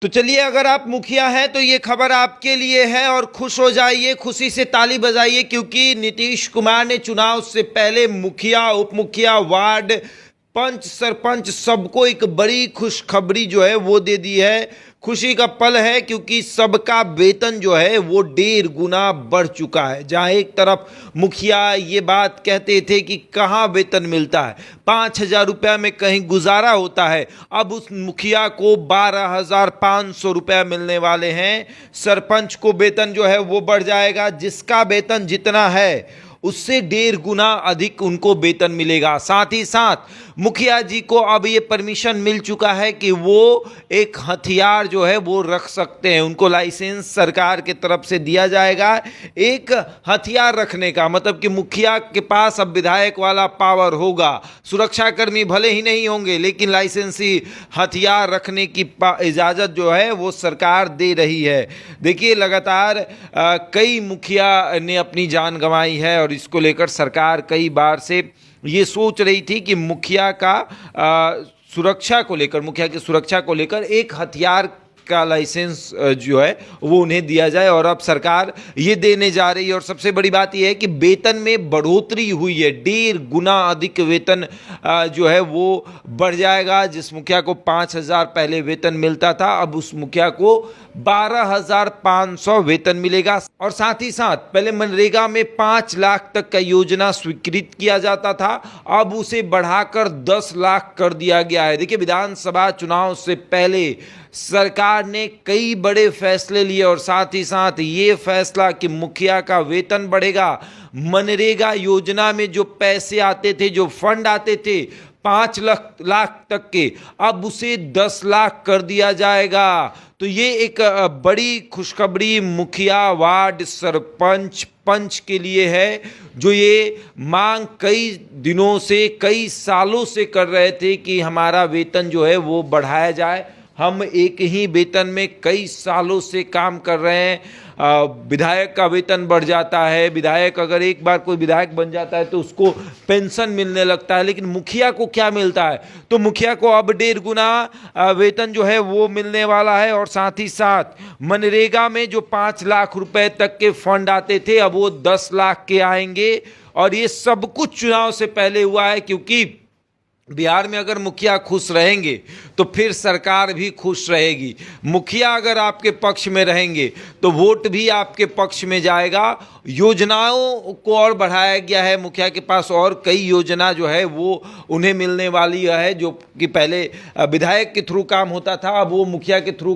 तो चलिए, अगर आप मुखिया हैं तो ये खबर आपके लिए है और खुश हो जाइए, खुशी से ताली बजाइए, क्योंकि नीतीश कुमार ने चुनाव से पहले मुखिया, उप मुखिया, वार्ड, पंच, सरपंच सबको एक बड़ी खुशखबरी जो है वो दे दी है। खुशी का पल है क्योंकि सबका वेतन जो है वो 1.5 गुना बढ़ चुका है। जहां एक तरफ मुखिया ये बात कहते थे कि कहाँ वेतन मिलता है, 5,000 रुपया में कहीं गुजारा होता है, अब उस मुखिया को 12,500 रुपया मिलने वाले हैं। सरपंच को वेतन जो है वो बढ़ जाएगा, जिसका वेतन जितना है उससे 1.5 गुना अधिक उनको वेतन मिलेगा। साथ ही साथ मुखिया जी को अब ये परमिशन मिल चुका है कि वो एक हथियार जो है वो रख सकते हैं। उनको लाइसेंस सरकार की तरफ से दिया जाएगा एक हथियार रखने का, मतलब कि मुखिया के पास अब विधायक वाला पावर होगा। सुरक्षाकर्मी भले ही नहीं होंगे, लेकिन लाइसेंसी हथियार रखने की इजाज़त जो है वो सरकार दे रही है। देखिए, लगातार कई मुखिया ने अपनी जान गंवाई है और इसको लेकर सरकार कई बार से ये सोच रही थी कि मुखिया की सुरक्षा को लेकर एक हथियार का लाइसेंस जो है वो उन्हें दिया जाए, और अब सरकार ये देने जा रही है। और सबसे बड़ी बात यह है कि वेतन में बढ़ोतरी हुई है, 1.5 गुना अधिक वेतन जो है वो बढ़ जाएगा। जिस मुखिया को 5,000 पहले वेतन मिलता था, अब उस मुखिया को 12,500 वेतन मिलेगा। और साथ ही साथ पहले मनरेगा में 5 लाख तक का योजना स्वीकृत किया जाता था, अब उसे बढ़ाकर 10 लाख कर दिया गया है। देखिए, विधानसभा चुनाव से पहले सरकार ने कई बड़े फैसले लिए, और साथ ही साथ ये फैसला कि मुखिया का वेतन बढ़ेगा, मनरेगा योजना में जो पैसे आते थे, जो फंड आते थे 5 लाख तक के, अब उसे 10 लाख कर दिया जाएगा। तो ये एक बड़ी खुशखबरी मुखिया, वार्ड, सरपंच, पंच के लिए है, जो ये मांग कई दिनों से, कई सालों से कर रहे थे कि हमारा वेतन जो है वो बढ़ाया जाए। हम एक ही वेतन में कई सालों से काम कर रहे हैं। विधायक का वेतन बढ़ जाता है, विधायक अगर एक बार कोई विधायक बन जाता है तो उसको पेंशन मिलने लगता है, लेकिन मुखिया को क्या मिलता है? तो मुखिया को अब 1.5 गुना वेतन जो है वो मिलने वाला है। और साथ ही साथ मनरेगा में जो 5 लाख रुपए तक के फंड आते थे, अब वो 10 लाख के आएंगे। और ये सब कुछ चुनाव से पहले हुआ है, क्योंकि बिहार में अगर मुखिया खुश रहेंगे तो फिर सरकार भी खुश रहेगी। मुखिया अगर आपके पक्ष में रहेंगे तो वोट भी आपके पक्ष में जाएगा। योजनाओं को और बढ़ाया गया है, मुखिया के पास और कई योजना जो है वो उन्हें मिलने वाली है, जो कि पहले विधायक के थ्रू काम होता था, अब वो मुखिया के थ्रू